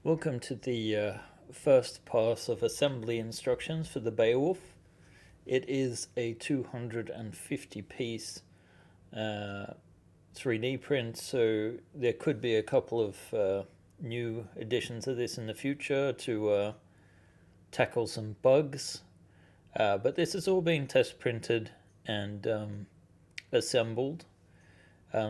Welcome to the first pass of assembly instructions for the Beowulf. It is a 250 piece 3D print, so there could be a couple of new additions of this in the future to tackle some bugs. But this is all being test printed and assembled.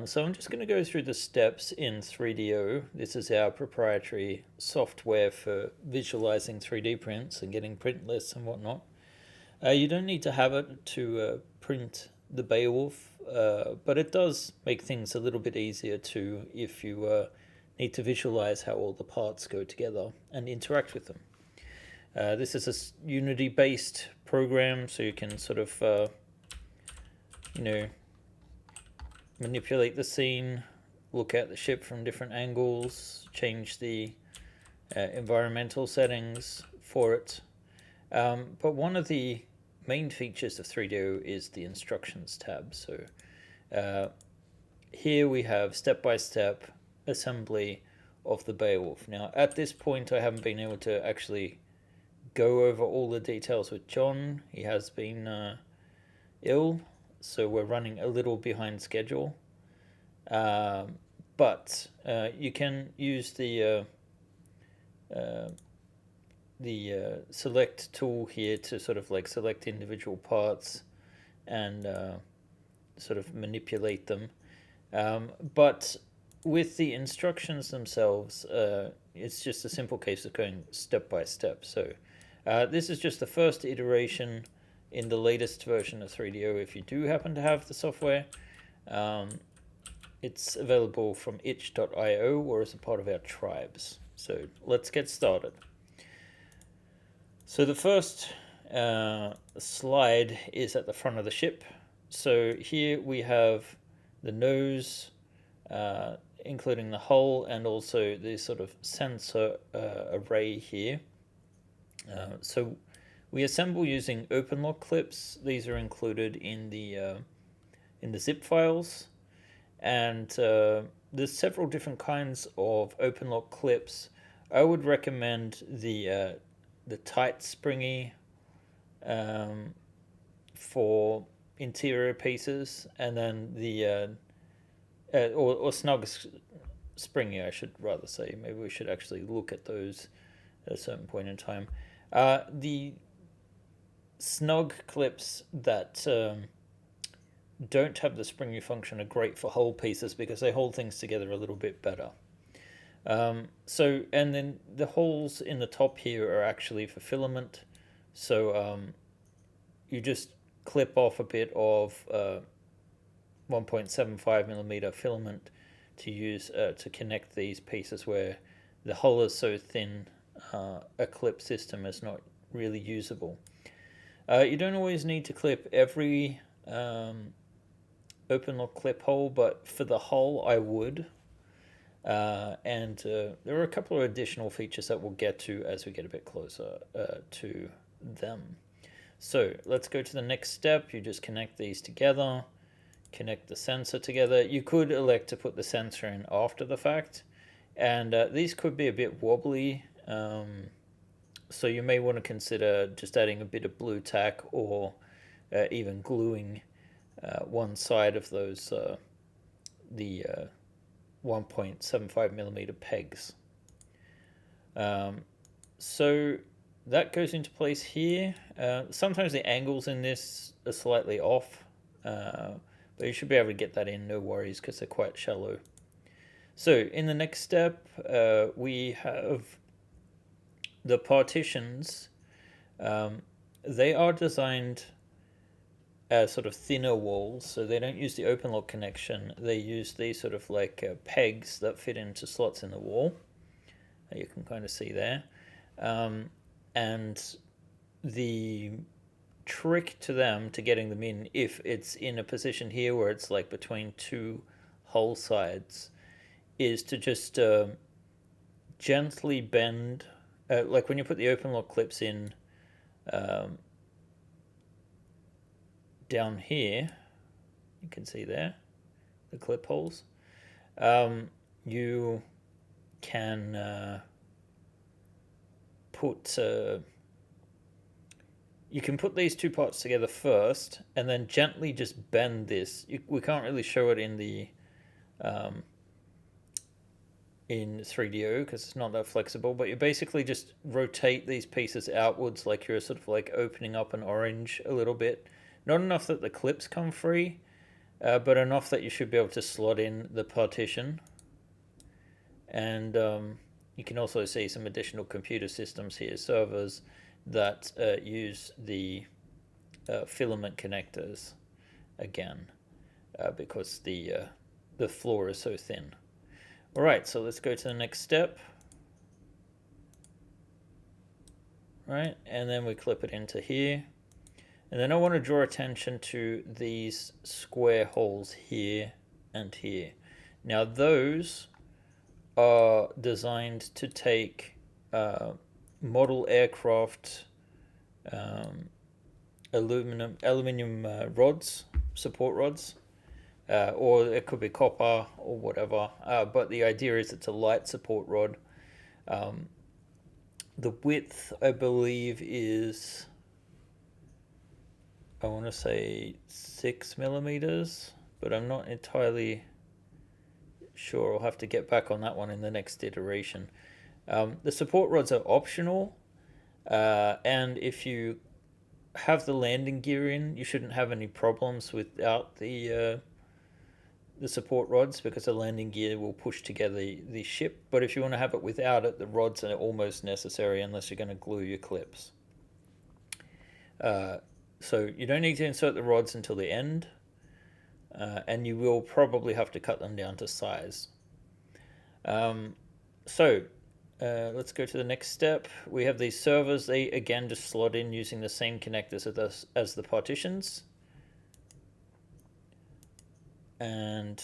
So I'm just going to go through the steps in 3DO. This is our proprietary software for visualizing 3D prints and getting print lists and whatnot. You don't need to have it to print the Beowulf, but it does make things a little bit easier too if you need to visualize how all the parts go together and interact with them. This is a Unity-based program, so you can sort of, manipulate the scene, look at the ship from different angles, change the environmental settings for it. But one of the main features of 3DO is the instructions tab. So here we have step-by-step assembly of the Beowulf. Now at this point I haven't been able to actually go over all the details with John. He has been ill, so we're running a little behind schedule. But you can use the select tool here to sort of like select individual parts and sort of manipulate them. But with the instructions themselves, it's just a simple case of going step by step. So this is just the first iteration in the latest version of 3DO. If you do happen to have the software, it's available from itch.io or as a part of our tribes. So let's get started. So the first slide is at the front of the ship. So here we have the nose, including the hull, and also the sort of sensor array here. So we assemble using OpenLock clips. These are included in the zip files, and there's several different kinds of OpenLock clips. I would recommend the tight springy for interior pieces, and then the or snug springy, I should rather say. Maybe we should actually look at those at a certain point in time. The snug clips that don't have the springy function are great for whole pieces because they hold things together a little bit better. So, and then the holes in the top here are actually for filament. So you just clip off a bit of 1.75 millimeter filament to use to connect these pieces where the hull is so thin a clip system is not really usable. You don't always need to clip every OpenLock clip hole, but for the hull I would. And there are a couple of additional features that we'll get to as we get a bit closer to them. So let's go to the next step. You just connect these together, connect the sensor together. You could elect to put the sensor in after the fact, and these could be a bit wobbly, so you may want to consider just adding a bit of blue tack or even gluing one side of those the 1.75 millimeter pegs. So that goes into place here. Sometimes the angles in this are slightly off, but you should be able to get that in, no worries, because they're quite shallow. So in the next step, we have the partitions. They are designed as sort of thinner walls, so they don't use the OpenLock connection. They use these sort of like pegs that fit into slots in the wall. You can kind of see there. And the trick to them, to getting them in, if it's in a position here where it's like between two hull sides, is to just gently bend, like when you put the OpenLock clips in down here, you can see there the clip holes. You can put these two parts together first, and then gently just bend this. We can't really show it in the in 3DO because it's not that flexible, but you basically just rotate these pieces outwards like you're sort of like opening up an orange a little bit. Not enough that the clips come free, but enough that you should be able to slot in the partition. And you can also see some additional computer systems here, servers that use the filament connectors again, because the floor is so thin. All right, so let's go to the next step. Right, and then we clip it into here. And then I want to draw attention to these square holes here and here. Now those are designed to take model aircraft aluminum rods, support rods, or it could be copper or whatever. But the idea is it's a light support rod. The width, I believe, is, I want to say 6 millimeters, but I'm not entirely sure. I'll have to get back on that one in the next iteration. The support rods are optional, and if you have the landing gear in, you shouldn't have any problems without the support rods, because the landing gear will push together the ship. But if you want to have it without it, the rods are almost necessary unless you're going to glue your clips. So you don't need to insert the rods until the end, and you will probably have to cut them down to size. Let's go to the next step. We have these servers. They again just slot in using the same connectors as the partitions. And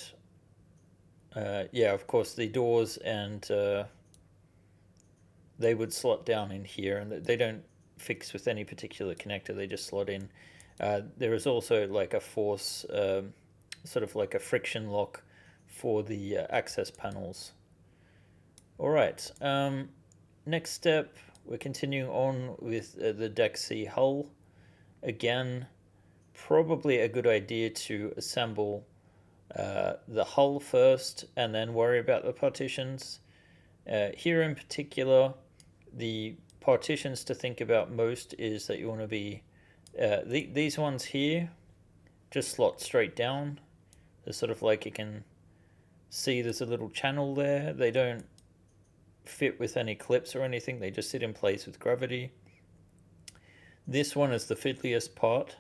yeah, of course, the doors and they would slot down in here, and they don't fix with any particular connector. They just slot in. There is also like a force, sort of like a friction lock for the access panels. All right. Next step, we're continuing on with the Deck C hull. Again, probably a good idea to assemble the hull first and then worry about the partitions. Here in particular, the partitions to think about most is that you want to be these ones here just slot straight down. They're sort of like, you can see there's a little channel there. They don't fit with any clips or anything. They just sit in place with gravity. This one is the fiddliest part,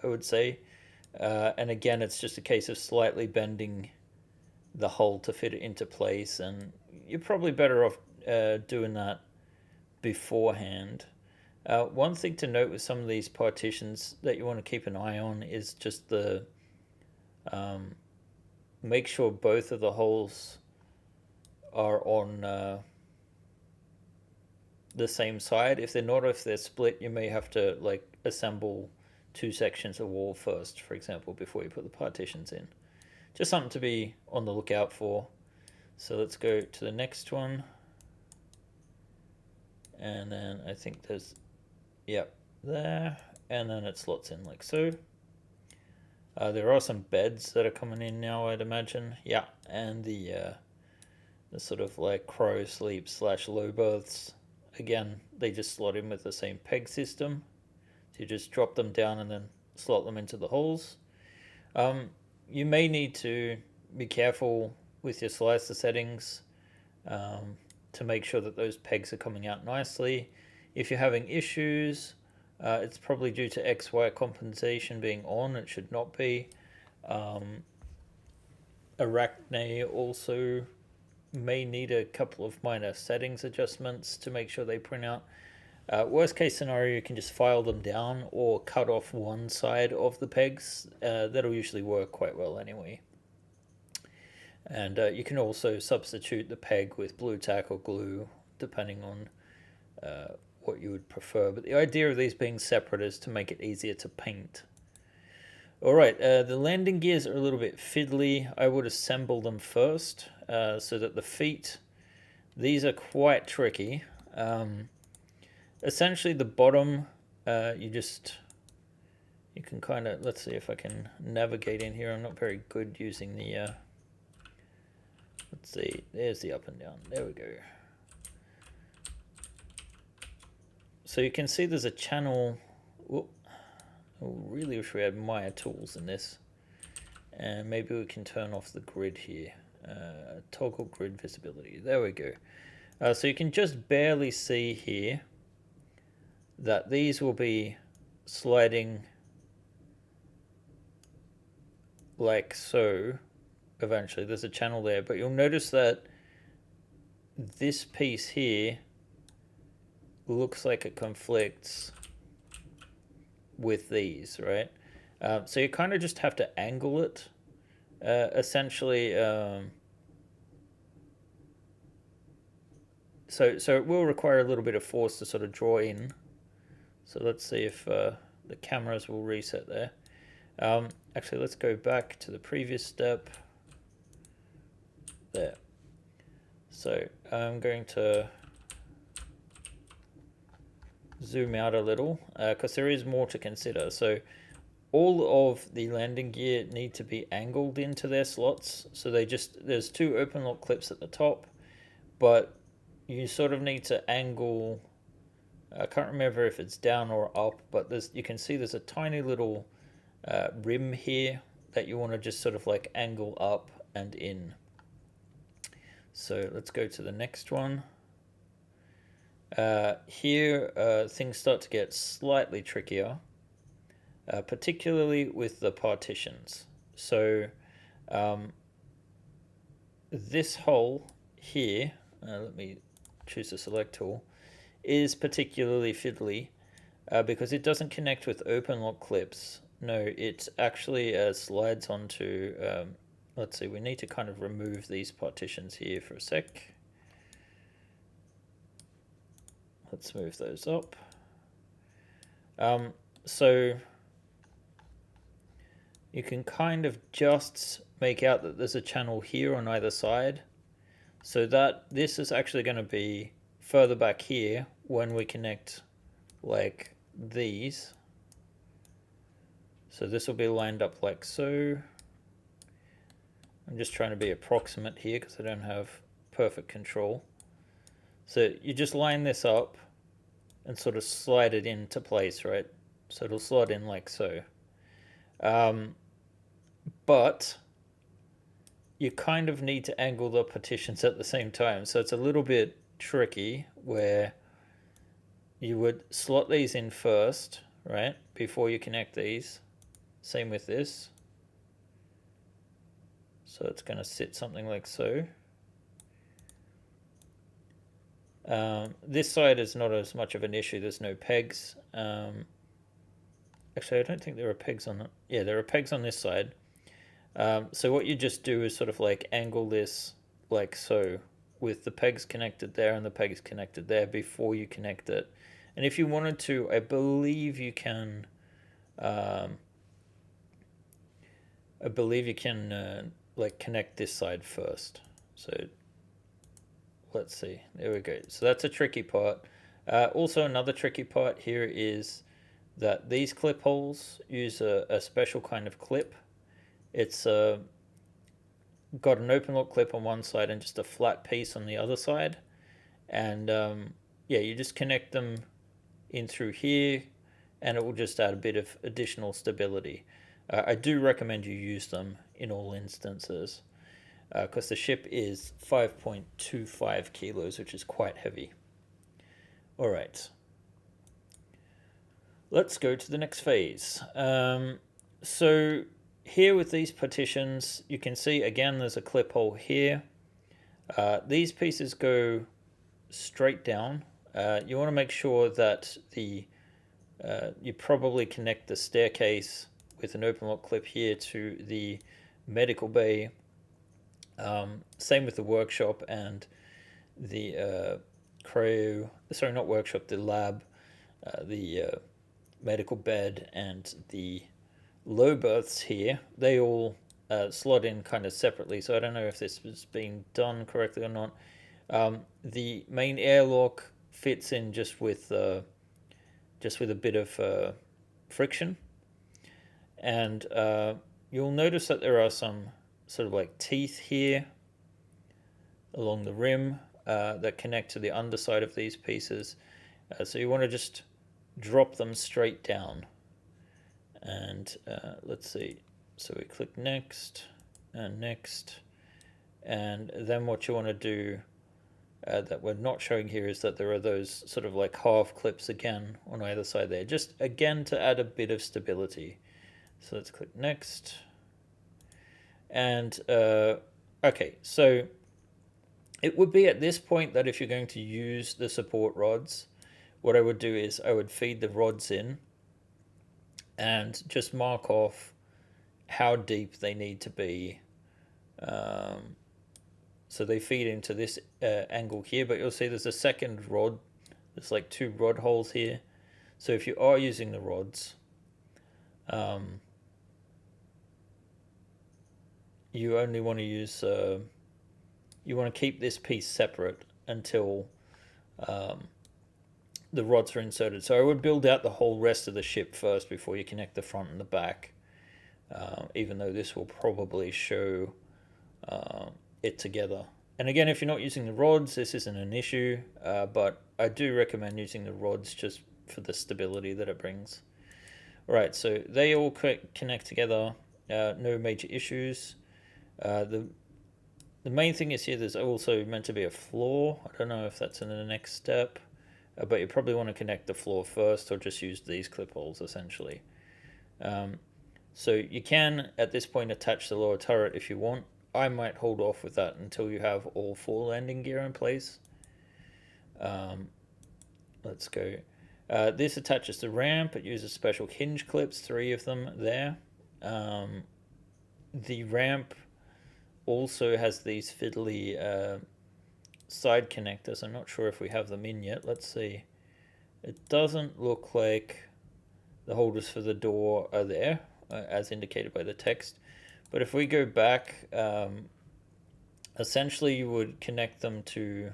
I would say. And again, it's just a case of slightly bending the hull to fit it into place, and you're probably better off doing that beforehand. One thing to note with some of these partitions that you want to keep an eye on is just the make sure both of the holes are on the same side. If they're not, if they're split, you may have to like assemble two sections of wall first, for example, before you put the partitions in. Just something to be on the lookout for. So let's go to the next one. And then I think there's, yep, there. And then it slots in like so. There are some beds that are coming in now, I'd imagine. Yeah, and the sort of like crow sleep / low berths. Again, they just slot in with the same peg system. So you just drop them down and then slot them into the holes. You may need to be careful with your slicer settings to make sure that those pegs are coming out nicely. If you're having issues, it's probably due to XY compensation being on. It should not be. Arachne also may need a couple of minor settings adjustments to make sure they print out. Worst case scenario, you can just file them down or cut off one side of the pegs. That'll usually work quite well anyway. And you can also substitute the peg with blue tack or glue, depending on what you would prefer. But the idea of these being separate is to make it easier to paint. Alright, the landing gears are a little bit fiddly. I would assemble them first so that the feet, these are quite tricky. essentially the bottom, you can kind of, let's see if I can navigate in here. I'm not very good using the, let's see, there's the up and down. There we go. So you can see there's a channel. Whoop. I really wish we had Maya tools in this. And maybe we can turn off the grid here. Toggle grid visibility. There we go. So you can just barely see here that these will be sliding like so eventually. There's a channel there, but you'll notice that this piece here looks like it conflicts with these, right? So you kind of just have to angle it, essentially. So it will require a little bit of force to sort of draw in. So let's see if the cameras will reset there. Actually, let's go back to the previous step. There. So I'm going to zoom out a little because there is more to consider. So all of the landing gear need to be angled into their slots. So there's two open lock clips at the top, but you sort of need to angle. I can't remember if it's down or up, but you can see there's a tiny little rim here that you want to just sort of like angle up and in. So let's go to the next one. Here things start to get slightly trickier, particularly with the partitions. So this hole here, let me choose the select tool, is particularly fiddly because it doesn't connect with open lock clips. No, it actually slides onto, let's see, we need to kind of remove these partitions here for a sec. Let's move those up. So you can kind of just make out that there's a channel here on either side. So that this is actually going to be further back here when we connect like these. So this will be lined up like so. I'm just trying to be approximate here because I don't have perfect control. So you just line this up and sort of slide it into place, right? So it'll slide in like so. But you kind of need to angle the partitions at the same time. So it's a little bit tricky where you would slot these in first, right? Before you connect these. Same with this. So it's going to sit something like so. This side is not as much of an issue. There's no pegs. Actually, I don't think there are pegs on it. Yeah, there are pegs on this side. So what you just do is sort of like angle this like so, with the pegs connected there and the pegs connected there before you connect it. And if you wanted to, I believe you can like connect this side first. So let's see, there we go. So that's a tricky part. Also another tricky part here is that these clip holes use a special kind of clip. It's got an open lock clip on one side and just a flat piece on the other side. And yeah, you just connect them in through here and it will just add a bit of additional stability. I do recommend you use them in all instances because the ship is 5.25 kilos, which is quite heavy. All right. Let's go to the next phase. So here with these partitions, you can see again there's a clip hole here. These pieces go straight down. You want to make sure that you probably connect the staircase with an open lock clip here to the medical bay. Same with the workshop and the not workshop, the lab, the medical bed and the low berths here. They all slot in kind of separately, so I don't know if this was being done correctly or not. The main airlock fits in just with a bit of friction. And you'll notice that there are some sort of like teeth here along the rim that connect to the underside of these pieces. So you want to just drop them straight down. And let's see. So we click next and next. And then what you want to do that we're not showing here is that there are those sort of like half clips again on either side there. Just again to add a bit of stability. So let's click next. And okay, so it would be at this point that if you're going to use the support rods, what I would do is I would feed the rods in and just mark off how deep they need to be. So they feed into this angle here, but you'll see there's a second rod. There's like 2 rod holes here. So if you are using the rods, you only want to use, you want to keep this piece separate until the rods are inserted. So I would build out the whole rest of the ship first before you connect the front and the back, even though this will probably show it together. And again, if you're not using the rods, this isn't an issue, but I do recommend using the rods just for the stability that it brings. All right, so they all connect together, no major issues. The main thing is here, there's also meant to be a floor. I don't know if that's in the next step, but you probably want to connect the floor first or just use these clip holes essentially. So you can, at this point, attach the lower turret if you want. I might hold off with that until you have all 4 landing gear in place. Let's go. This attaches the ramp. It uses special hinge clips, 3 of them there. The ramp also has these fiddly side connectors. I'm not sure if we have them in yet. Let's see. It doesn't look like the holders for the door are there, as indicated by the text. But if we go back, essentially you would connect them to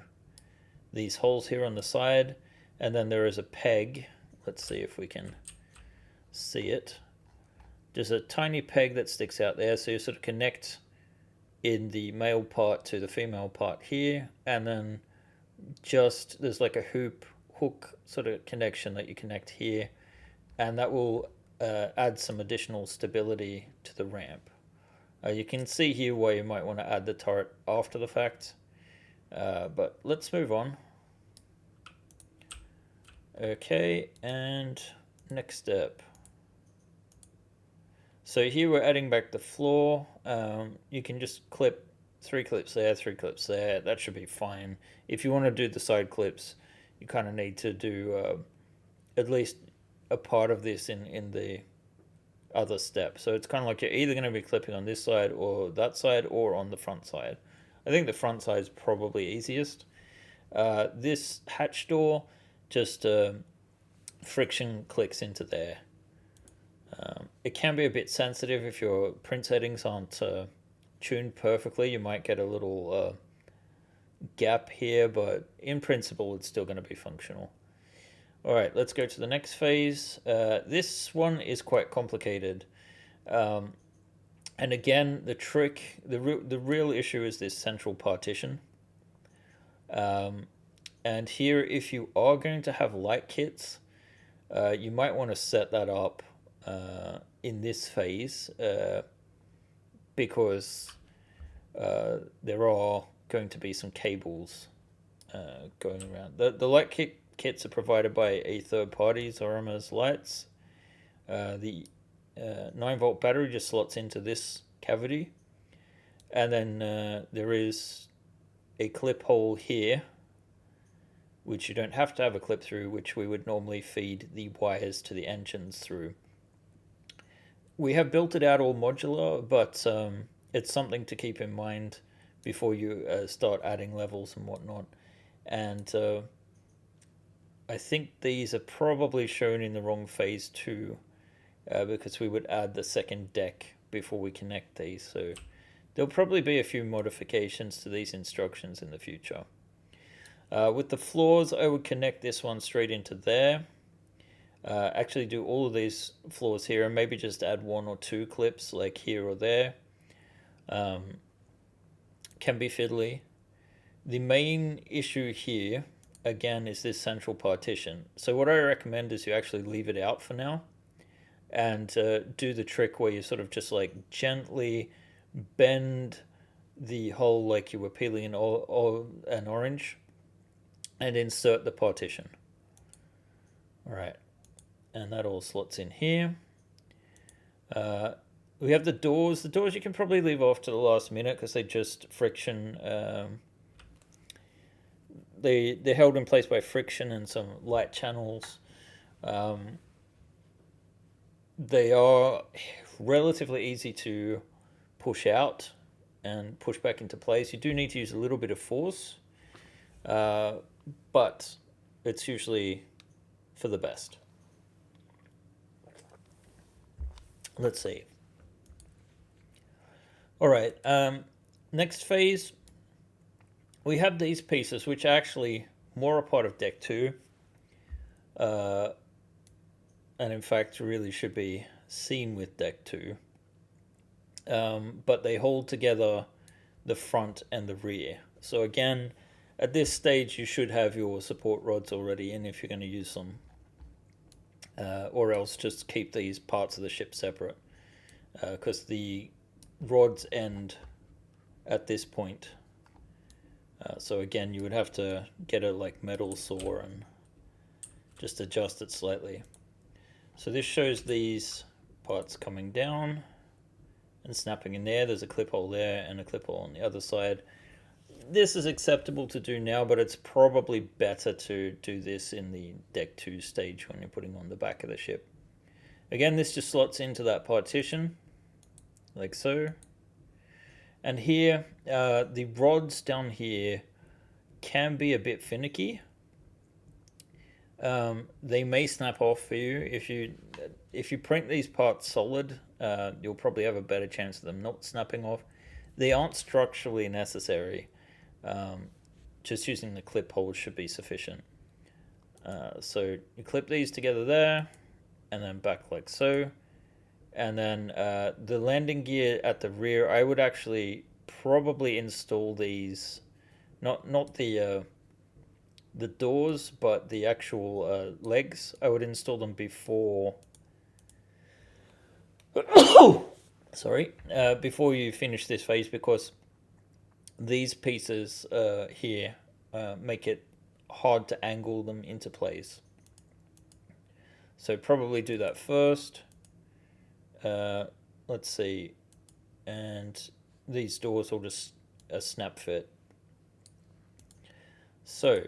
these holes here on the side, and then there is a peg. Let's see if we can see it. There's a tiny peg that sticks out there, so you sort of connect in the male part to the female part here, and then just there's like a hook sort of connection that you connect here, and that will add some additional stability to the ramp. You can see here why you might want to add the turret after the fact, but let's move on. Okay, and next step. So here we're adding back the floor. You can just clip 3 clips there, 3 clips there. That should be fine. If you want to do the side clips, you kind of need to do at least a part of this in the other step. So it's kind of like you're either going to be clipping on this side or that side or on the front side. I think the front side is probably easiest. This hatch door just friction clicks into there. It can be a bit sensitive if your print settings aren't tuned perfectly. You might get a little gap here, but in principle it's still going to be functional. All right, let's go to the next phase. This one is quite complicated. And again, the real issue is this central partition. And here, if you are going to have light kits, you might want to set that up in this phase because there are going to be some cables going around. The light kits are provided by a third party, Zorama's Lights. The 9-volt battery just slots into this cavity, and then there is a clip hole here, which you don't have to have a clip through, which we would normally feed the wires to the engines through. We have built it out all modular, but it's something to keep in mind before you start adding levels and whatnot. And I think these are probably shown in the wrong phase too, because we would add the second deck before we connect these. So there'll probably be a few modifications to these instructions in the future. With the floors, I would connect this one straight into there. Actually do all of these floors here and maybe just add 1 or 2 clips like here or there. Can be fiddly. The main issue here, again, is this central partition. So what I recommend is you actually leave it out for now and do the trick where you sort of just like gently bend the hole like you were peeling an orange and insert the partition. All right, and that all slots in here. We have the doors. The doors you can probably leave off to the last minute because they just friction. They're held in place by friction and some light channels. They are relatively easy to push out and push back into place. You do need to use a little bit of force, but it's usually for the best. Let's see. All right, next phase, we have these pieces, which are actually more a part of deck 2, and in fact really should be seen with deck 2, but they hold together the front and the rear. So again, at this stage you should have your support rods already in if you're going to use them, or else just keep these parts of the ship separate, because the rods end at this point. So again, you would have to get a like metal saw and just adjust it slightly. So this shows these parts coming down and snapping in there. There's a clip hole there and a clip hole on the other side. This is acceptable to do now, but it's probably better to do this in the deck 2 stage when you're putting on the back of the ship. Again, this just slots into that partition like so. And here, the rods down here can be a bit finicky. They may snap off for you. If you print these parts solid, you'll probably have a better chance of them not snapping off. They aren't structurally necessary. Just using the clip holes should be sufficient. So you clip these together there, and then back like so. And then the landing gear at the rear, I would actually probably install these, not the doors, but the actual legs. I would install them before. Sorry, before you finish this phase, because these pieces here make it hard to angle them into place. So probably do that first. Let's see, and these doors will just a snap fit. So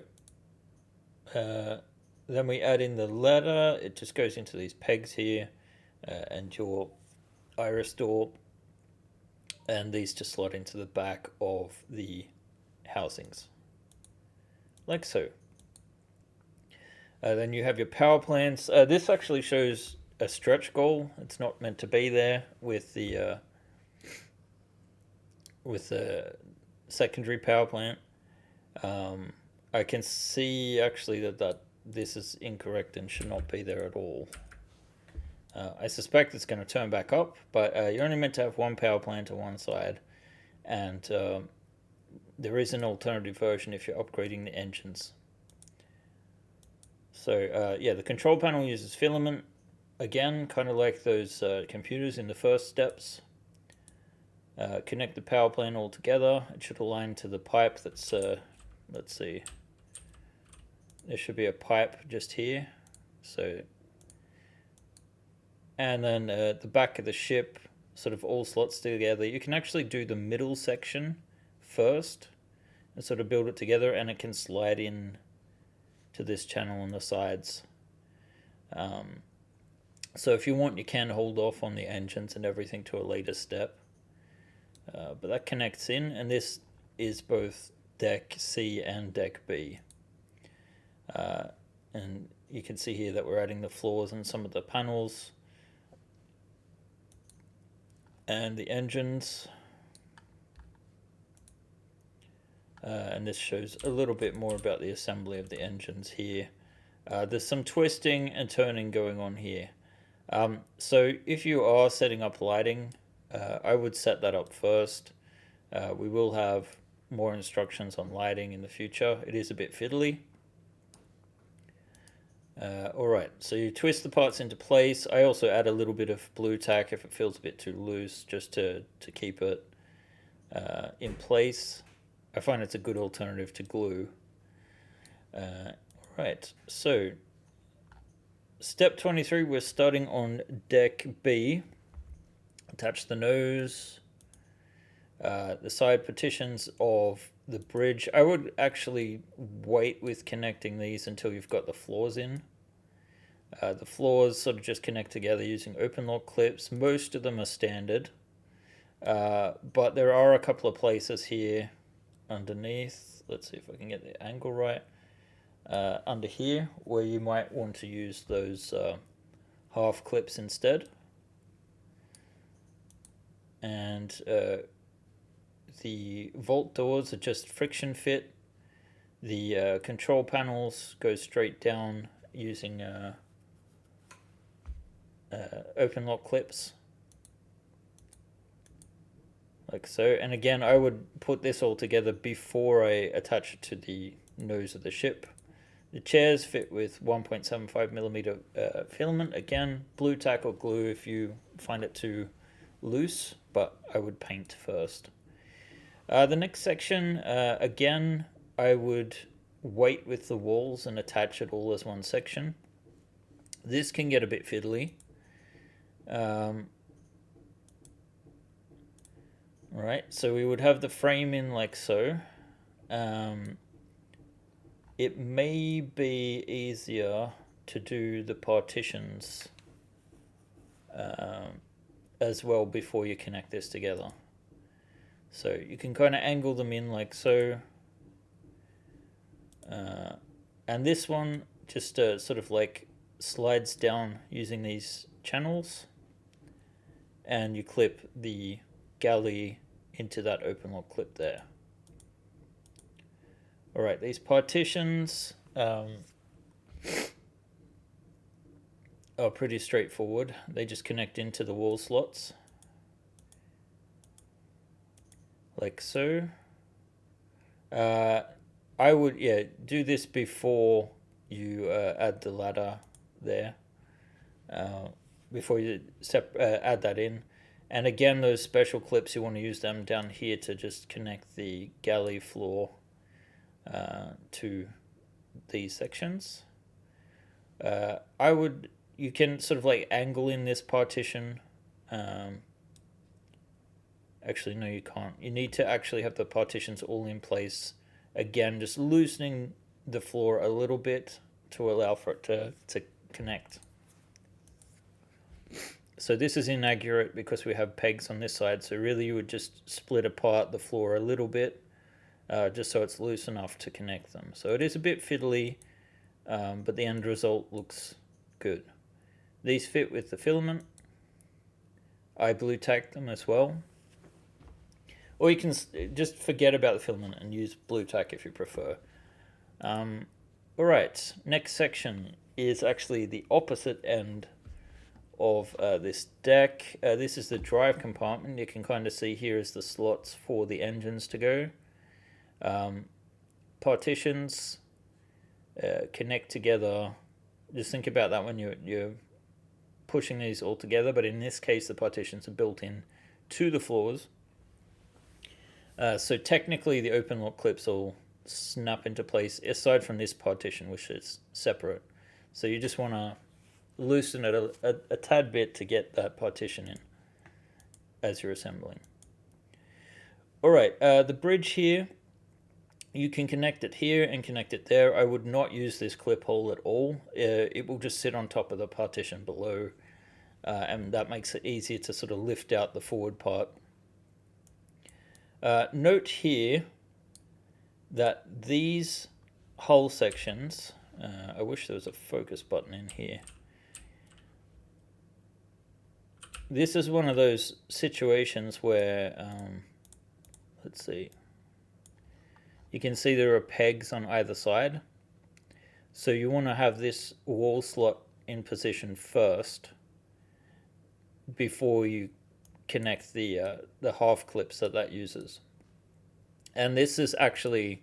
then we add in the ladder. It just goes into these pegs here, and your iris door, and these just slot into the back of the housings like so. Then you have your power plants. This actually shows a stretch goal. It's not meant to be there with the secondary power plant. I can see actually that this is incorrect and should not be there at all. I suspect it's going to turn back up, but you're only meant to have one power plant on one side, and there is an alternative version if you're upgrading the engines. So yeah, the control panel uses filament. Again, kind of like those computers in the first steps. Connect the power plant all together. It should align to the pipe that's, let's see, there should be a pipe just here. So, and then the back of the ship sort of all slots together. You can actually do the middle section first and sort of build it together, and it can slide in to this channel on the sides. So if you want, you can hold off on the engines and everything to a later step. But that connects in, and this is both deck C and deck B. And you can see here that we're adding the floors and some of the panels and the engines. and this shows a little bit more about the assembly of the engines here. There's some twisting and turning going on here. So if you are setting up lighting, I would set that up first. We will have more instructions on lighting in the future. It is a bit fiddly. Alright, so you twist the parts into place. I also add a little bit of blue tack if it feels a bit too loose, just to keep it in place. I find it's a good alternative to glue. Right, so step 23, we're starting on deck B. Attach the nose, the side partitions of the bridge. I would actually wait with connecting these until you've got the floors in. The floors sort of just connect together using open lock clips. Most of them are standard, but there are a couple of places here underneath. Let's see if I can get the angle right. Under here where you might want to use those half clips instead. And the vault doors are just friction fit. The control panels go straight down using open lock clips, like so. And again, I would put this all together before I attach it to the nose of the ship. The chairs fit with 1.75mm filament. Again, blue tack or glue if you find it too loose, but I would paint first. The next section, again, I would wait with the walls and attach it all as one section. This can get a bit fiddly. Right, so we would have the frame in like so. It may be easier to do the partitions as well before you connect this together. So you can kind of angle them in like so. And this one just sort of like slides down using these channels. And you clip the galley into that open lock clip there. Alright, these partitions are pretty straightforward. They just connect into the wall slots. Like so. I would, do this before you add the ladder there. Before you add that in. And again, those special clips, you want to use them down here to just connect the galley floor to these sections. You can sort of like angle in this partition. Actually, no, you can't. You need to actually have the partitions all in place. Again, just loosening the floor a little bit to allow for it to connect. So this is inaccurate because we have pegs on this side. So really you would just split apart the floor a little bit just so it's loose enough to connect them. So it is a bit fiddly, but the end result looks good. These fit with the filament. I blue tacked them as well. Or you can just forget about the filament and use blue tack if you prefer. Alright, next section is actually the opposite end of this deck. This is the drive compartment. You can kind of see here is the slots for the engines to go. Partitions connect together. Just think about that when you're pushing these all together, but in this case the partitions are built in to the floors. So technically the open lock clips all snap into place aside from this partition, which is separate. So you just want to loosen it a tad bit to get that partition in as you're assembling. Alright, the bridge here, you can connect it here and connect it there. I would not use this clip hole at all. It will just sit on top of the partition below, and that makes it easier to sort of lift out the forward part. Note here that these hull sections, I wish there was a focus button in here. This is one of those situations where, let's see, you can see there are pegs on either side. So you want to have this wall slot in position first before you connect the half clips that uses. And this is actually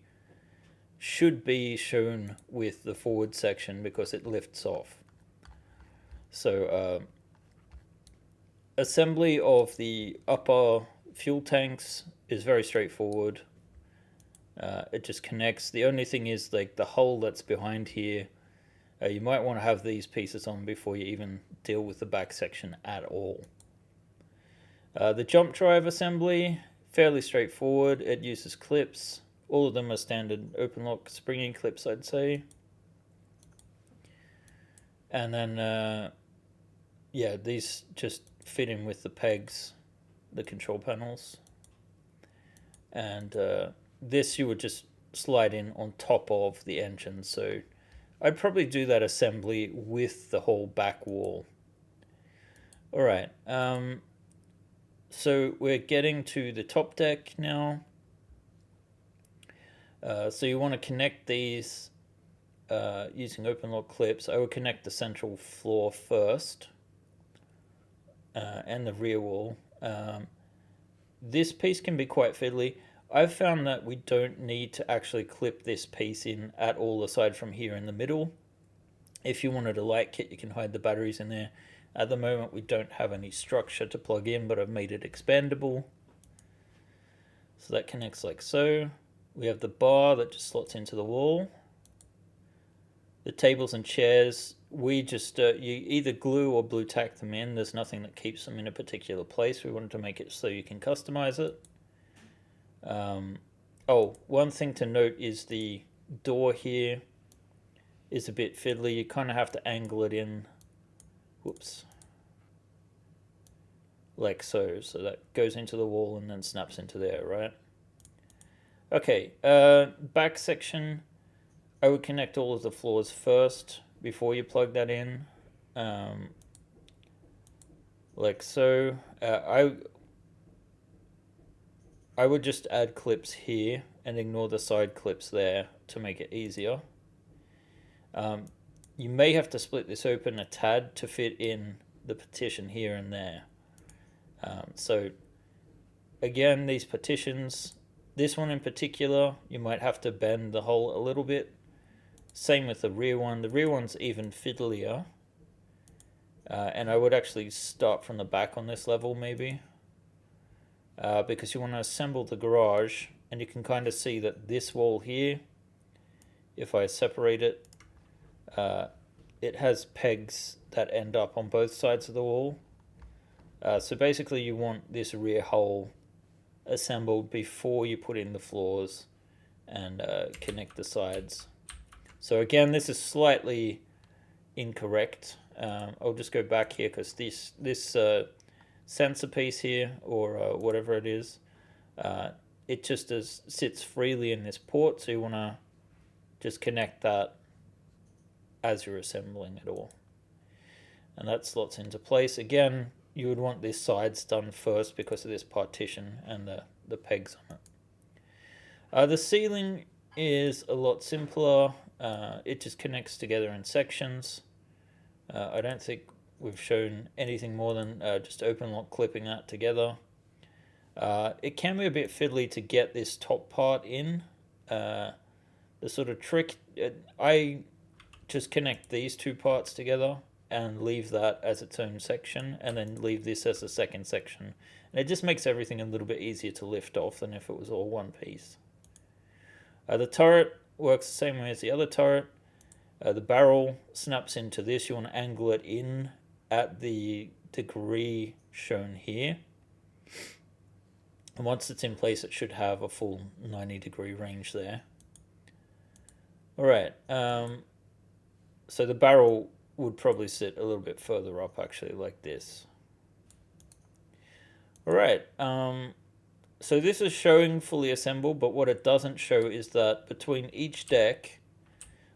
should be shown with the forward section because it lifts off. So assembly of the upper fuel tanks is very straightforward. It just connects. The only thing is like the hole that's behind here. You might want to have these pieces on before you even deal with the back section at all. The jump drive assembly, fairly straightforward. It uses clips. All of them are standard open lock springy clips, I'd say. And then, yeah, these just fit in with the pegs, the control panels. And this you would just slide in on top of the engine. So I'd probably do that assembly with the whole back wall. All right. So we're getting to the top deck now. So you want to connect these using open lock clips. I would connect the central floor first and the rear wall. This piece can be quite fiddly. I've found that we don't need to actually clip this piece in at all aside from here in the middle. If you wanted a light kit, you can hide the batteries in there. At the moment, we don't have any structure to plug in, but I've made it expandable. So that connects like so. We have the bar that just slots into the wall. The tables and chairs, we just, you either glue or blue tack them in. There's nothing that keeps them in a particular place. We wanted to make it so you can customize it. Oh, one thing to note is the door here is a bit fiddly. You kind of have to angle it in. Whoops. Like so. So that goes into the wall and then snaps into there, right? Okay, back section. I would connect all of the floors first before you plug that in. Like so. I would just add clips here and ignore the side clips there to make it easier. You may have to split this open a tad to fit in the partition here and there. So again, these partitions, this one in particular, you might have to bend the hole a little bit. Same with the rear one. The rear one's even fiddlier. And I would actually start from the back on this level maybe. Because you want to assemble the garage, and you can kind of see that this wall here, if I separate it, it has pegs that end up on both sides of the wall. So basically you want this rear hole assembled before you put in the floors and connect the sides. So again, this is slightly incorrect. I'll just go back here because this sensor piece here, or whatever it is, it just sits freely in this port, so you want to just connect that as you're assembling it all. And that slots into place. Again, you would want this sides done first because of this partition and the pegs on it. The ceiling is a lot simpler. It just connects together in sections. I don't think we've shown anything more than just open lock clipping that together. It can be a bit fiddly to get this top part in. The sort of trick, I just connect these two parts together and leave that as its own section, and then leave this as a second section. And it just makes everything a little bit easier to lift off than if it was all one piece. The turret works the same way as the other turret. The barrel snaps into this. You want to angle it in at the degree shown here. And once it's in place, it should have a full 90-degree range there. Alright, so the barrel would probably sit a little bit further up, actually, like this. Alright, so this is showing fully assembled, but what it doesn't show is that between each deck,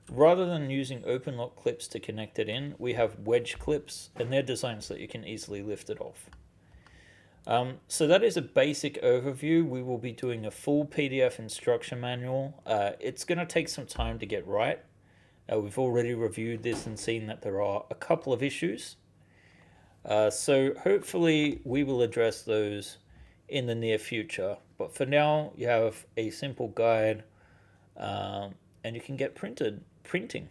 rather than using open lock clips to connect it in, we have wedge clips, and they're designed so that you can easily lift it off. So that is a basic overview. We will be doing a full PDF instruction manual. It's going to take some time to get right. We've already reviewed this and seen that there are a couple of issues. So hopefully we will address those in the near future. But for now, you have a simple guide and you can get printing.